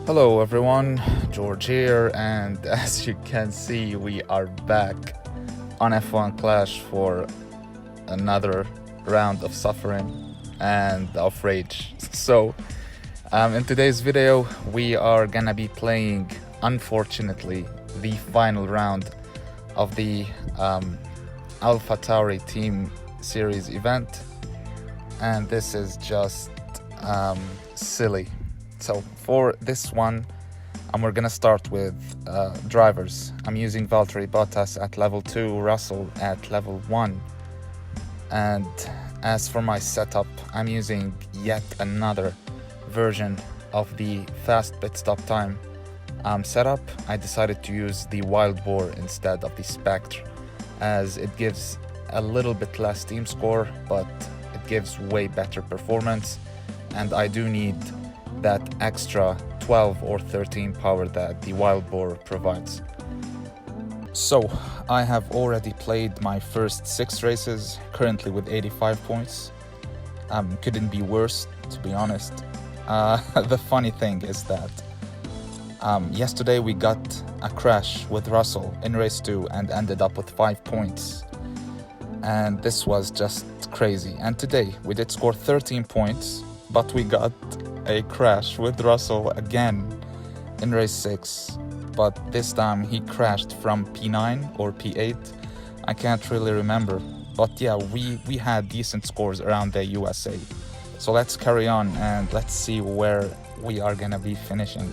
Hello everyone, George here, and as you can see, we are back on F1 Clash for another round of suffering and of rage. In today's video, we are gonna be playing, unfortunately, the final round of the AlphaTauri Team Series event, and this is just silly. So for this one, we're gonna start with drivers. I'm using Valtteri Bottas at level 2, Russell at level 1. And as for my setup, I'm using yet another version of the fast pit stop time setup. I decided to use the Wild Boar instead of the Spectre, as it gives a little bit less team score, but it gives way better performance, and I do need that extra 12 or 13 power that the Wild Boar provides. So I have already played my first 6 races, currently with 85 points. Couldn't be worse, to be honest. The funny thing is that yesterday we got a crash with Russell in race 2 and ended up with 5 points. And this was just crazy. And today we did score 13 points, but we got a crash with Russell again in race 6, but this time he crashed from P9 or P8. I can't really remember, but yeah, we had decent scores around the USA. So let's carry on and let's see where we are gonna be finishing.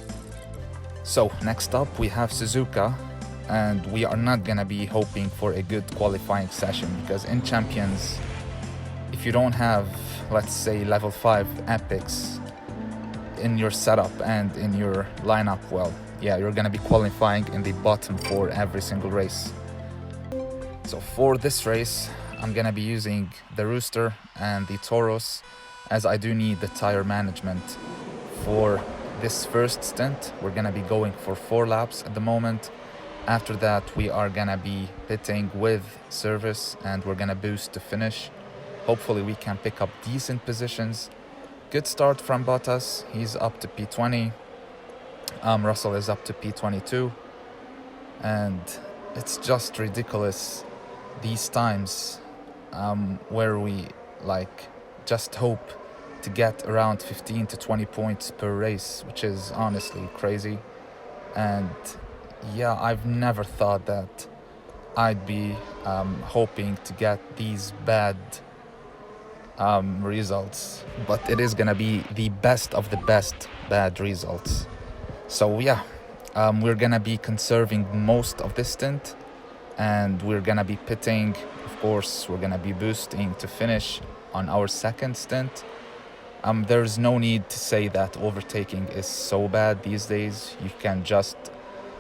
So next up we have Suzuka, and we are not gonna be hoping for a good qualifying session, because in Champions, if you don't have, let's say, level 5 epics in your setup and in your lineup, well, yeah, you're gonna be qualifying in the bottom 4 every single race. So for this race, I'm gonna be using the Rooster and the Taurus, as I do need the tire management for this first stint. We're gonna be going for 4 laps at the moment. After that, we are gonna be pitting with service, and we're gonna boost to finish. Hopefully we can pick up decent positions. Good start from Bottas, he's up to P20. Russell is up to P22. And it's just ridiculous, these times where we just hope to get around 15 to 20 points per race, which is honestly crazy. And yeah, I've never thought that I'd be hoping to get these bad results, but it is gonna be the best of the best bad results. So yeah, we're gonna be conserving most of this stint, and we're gonna be pitting. Of course, we're gonna be boosting to finish on our second stint. There's no need to say that overtaking is so bad these days.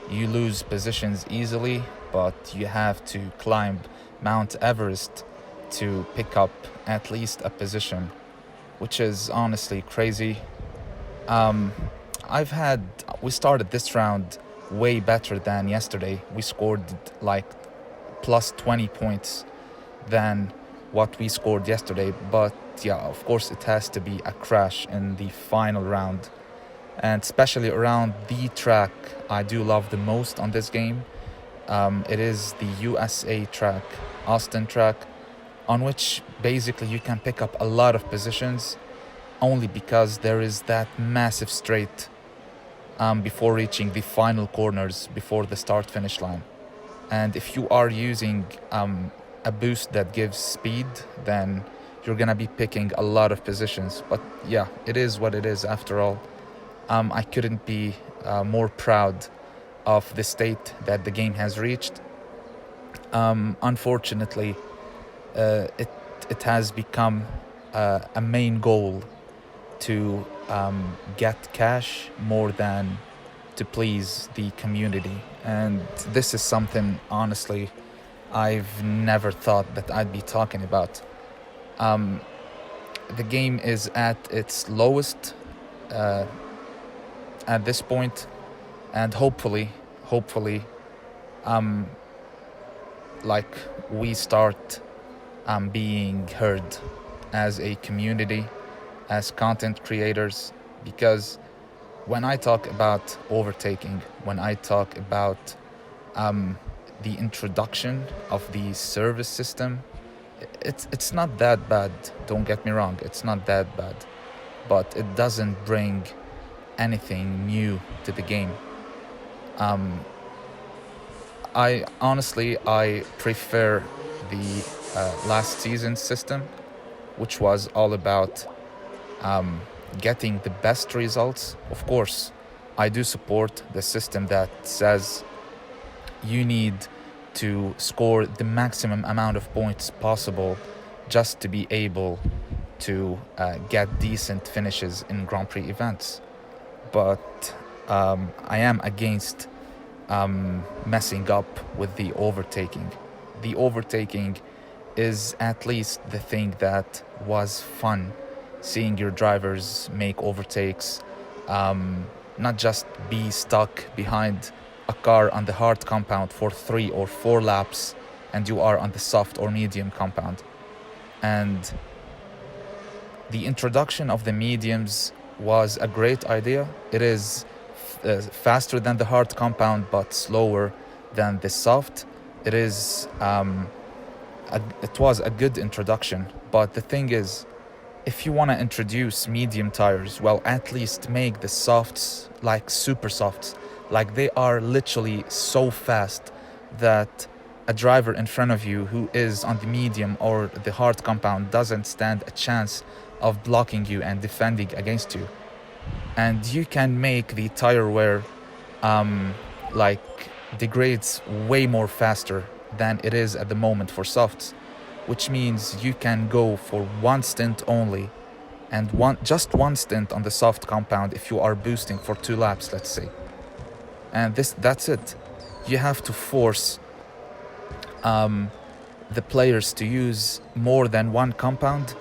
You lose positions easily, but you have to climb Mount Everest to pick up at least a position, which is honestly crazy. We started this round way better than yesterday. We scored like plus 20 points than what we scored yesterday, but yeah, of course it has to be a crash in the final round, and especially around the track I do love the most on this game. It is the USA track, Austin track, on which basically you can pick up a lot of positions, only because there is that massive straight before reaching the final corners before the start finish line. And if you are using a boost that gives speed, then you're gonna be picking a lot of positions. But yeah, it is what it is after all. I couldn't be more proud of the state that the game has reached. Unfortunately, it has become a main goal to get cash more than to please the community, and this is something honestly I've never thought that I'd be talking about. The game is at its lowest at this point, and hopefully we start being heard as a community, as content creators, because When I talk about overtaking, when I talk about the introduction of the service system, it's not that bad. Don't get me wrong, it's not that bad, but it doesn't bring anything new to the game. I prefer the last season system, which was all about getting the best results. Of course, I do support the system that says you need to score the maximum amount of points possible just to be able to get decent finishes in Grand Prix events. But I am against messing up with the overtaking. The overtaking is at least the thing that was fun, seeing your drivers make overtakes, not just be stuck behind a car on the hard compound for 3 or 4 laps and you are on the soft or medium compound. And the introduction of the mediums was a great idea. It is faster than the hard compound but slower than the soft. It was a good introduction, but the thing is, if you want to introduce medium tires, well, at least make the softs like super softs. Like they are literally so fast that a driver in front of you who is on the medium or the hard compound doesn't stand a chance of blocking you and defending against you. And you can make the tire wear degrades way more faster than it is at the moment for softs, which means you can go for one stint only, and just one stint on the soft compound if you are boosting for 2 laps, let's say. And that's it. You have to force the players to use more than one compound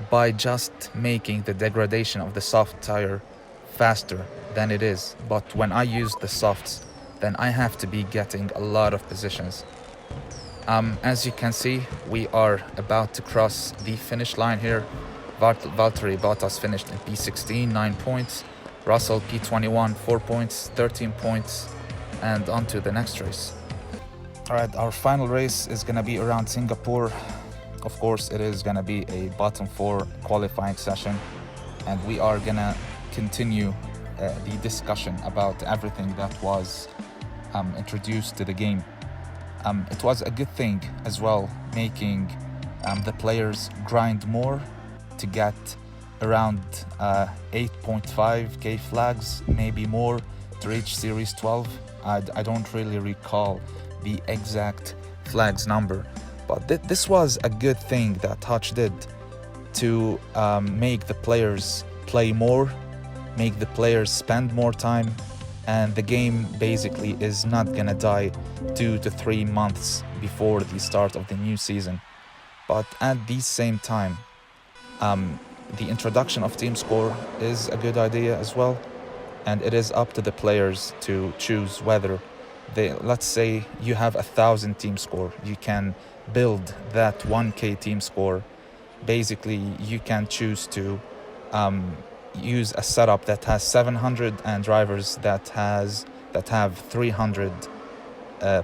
by just making the degradation of the soft tire faster than it is. But when I use the softs, then I have to be getting a lot of positions. As you can see, we are about to cross the finish line here. Valtteri Bottas finished in P16, 9 points. Russell P21, 4 points, 13 points, and on to the next race. All right, our final race is gonna be around Singapore. Of course, it is gonna be a bottom 4 qualifying session, and we are gonna continue the discussion about everything that was introduced to the game. It was a good thing as well, making the players grind more to get around 8.5k flags, maybe more, to reach Series 12. I don't really recall the exact flags number, but this was a good thing that Hutch did to make the players play more, make the players spend more time, and the game basically is not gonna die 2 to 3 months before the start of the new season. But at the same time, the introduction of team score is a good idea as well, and it is up to the players to choose whether let's say you have 1,000 team score, you can build that 1k team score. Basically, you can choose to use a setup that has 700 and drivers that have 300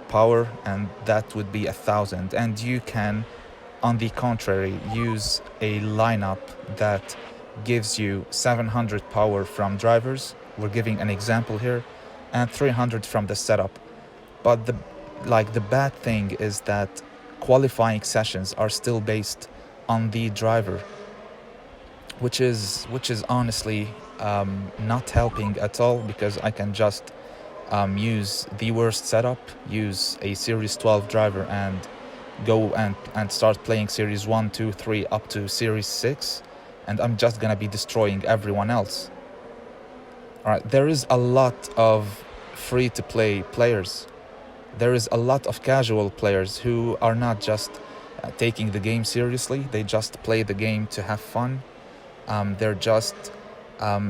power, and that would be 1,000. And you can, on the contrary, use a lineup that gives you 700 power from drivers. We're giving an example here, and 300 from the setup. But the bad thing is that qualifying sessions are still based on the driver, which is honestly not helping at all, because I can just use the worst setup, use a Series 12 driver, and go and start playing Series 1, 2, 3 up to Series 6, and I'm just gonna be destroying everyone else. Alright, there is a lot of free-to-play players. There is a lot of casual players who are not just taking the game seriously, they just play the game to have fun. They're just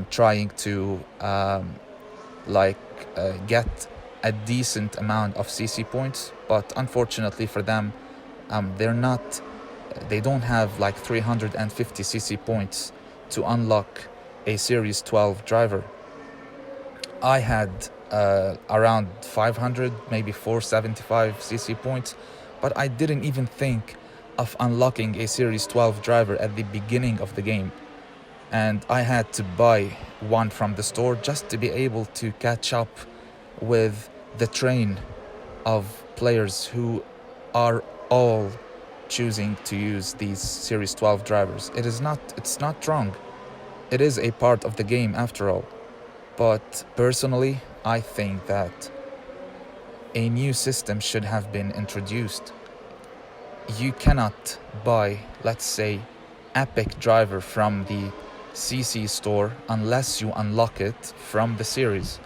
trying to get a decent amount of CC points, but unfortunately for them, they don't have like 350 CC points to unlock a Series 12 driver. I had around 500, maybe 475 CC points, but I didn't even think of unlocking a Series 12 driver at the beginning of the game. And I had to buy one from the store just to be able to catch up with the train of players who are all choosing to use these Series 12 drivers. It's not wrong. It is a part of the game after all. But personally, I think that a new system should have been introduced. You cannot buy, let's say, Epic driver from the CC store unless you unlock it from the series.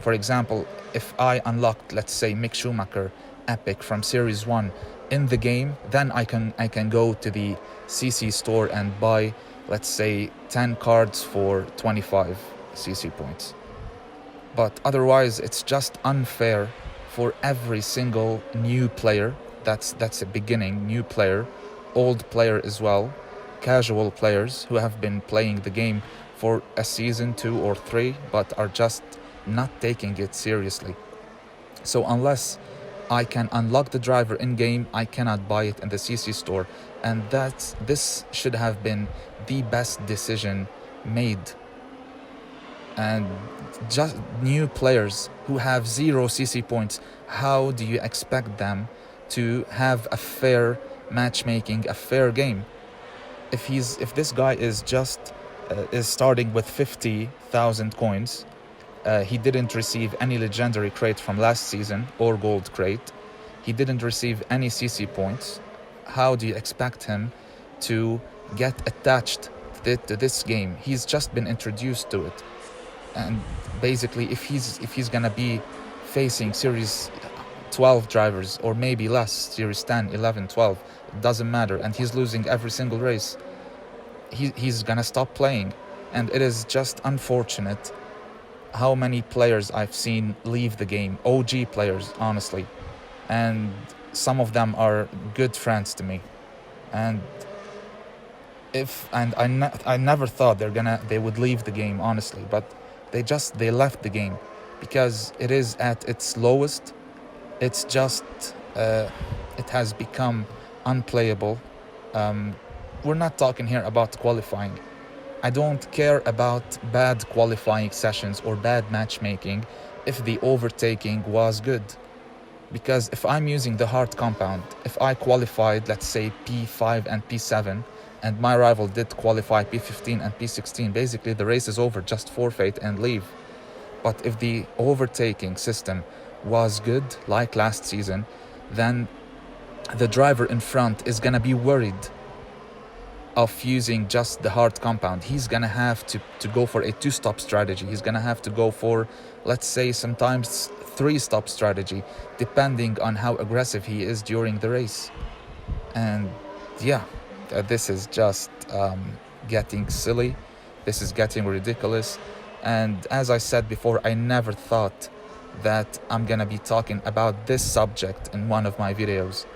For example, if I unlocked, let's say, Mick Schumacher Epic from Series 1 in the game, then I can go to the CC store and buy, let's say, 10 cards for 25 CC points. But otherwise, it's just unfair for every single new player. That's a beginning new player, old player as well, casual players who have been playing the game for a season, 2 or 3, but are just not taking it seriously. So unless I can unlock the driver in game, I cannot buy it in the CC store, and this should have been the best decision made. And just new players who have 0 CC points, how do you expect them to have a fair matchmaking, a fair game? If this guy is just is starting with 50,000 coins, he didn't receive any legendary crate from last season or gold crate, he didn't receive any CC points, how do you expect him to get attached to this game? He's just been introduced to it. And basically, if he's gonna be facing Series 12 drivers, or maybe less, Series 10, 11, 12, it doesn't matter, and he's losing every single race, he's gonna stop playing. And it is just unfortunate how many players I've seen leave the game, OG players, honestly, and some of them are good friends to me. And I never thought they would leave the game, honestly, but they left the game because it is at its lowest. It's just it has become unplayable. We're not talking here about qualifying. I don't care about bad qualifying sessions or bad matchmaking if the overtaking was good. Because if I'm using the hard compound, if I qualified, let's say, P5 and P7, and my rival did qualify P15 and P16, basically the race is over, just forfeit and leave. But if the overtaking system was good, like last season, then the driver in front is gonna be worried of using just the hard compound. He's gonna have to go for a 2-stop strategy. He's gonna have to go for, let's say, sometimes 3-stop strategy, depending on how aggressive he is during the race. And yeah, this is just getting silly. This is getting ridiculous. And as I said before, I never thought that I'm gonna be talking about this subject in one of my videos.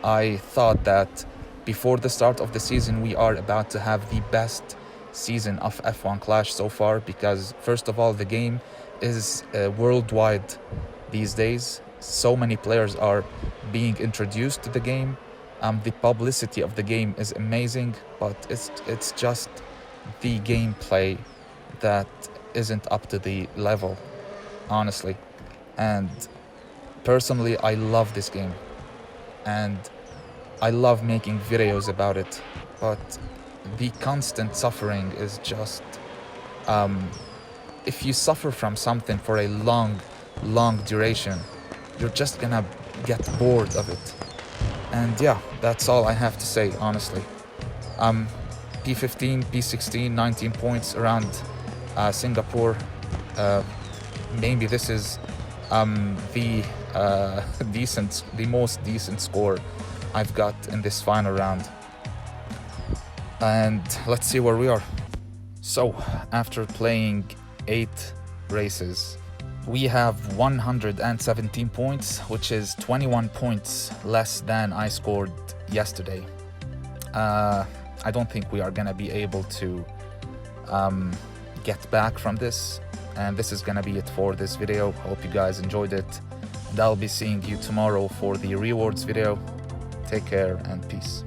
I thought that before the start of the season, we are about to have the best season of F1 Clash so far, because first of all, the game is worldwide these days. So many players are being introduced to the game. The publicity of the game is amazing, but it's just the gameplay that isn't up to the level, honestly. And personally, I love this game, and I love making videos about it, but the constant suffering is just if you suffer from something for a long duration, you're just gonna get bored of it. And yeah, that's all I have to say, honestly. P15, P16, 19 points around Singapore. Maybe this is the most decent score I've got in this final round. And let's see where we are. So, after playing 8 races, we have 117 points, which is 21 points less than I scored yesterday. I don't think we are gonna be able to get back from this, and this is gonna be it for this video. Hope you guys enjoyed it, and I'll be seeing you tomorrow for the rewards video. Take care and peace.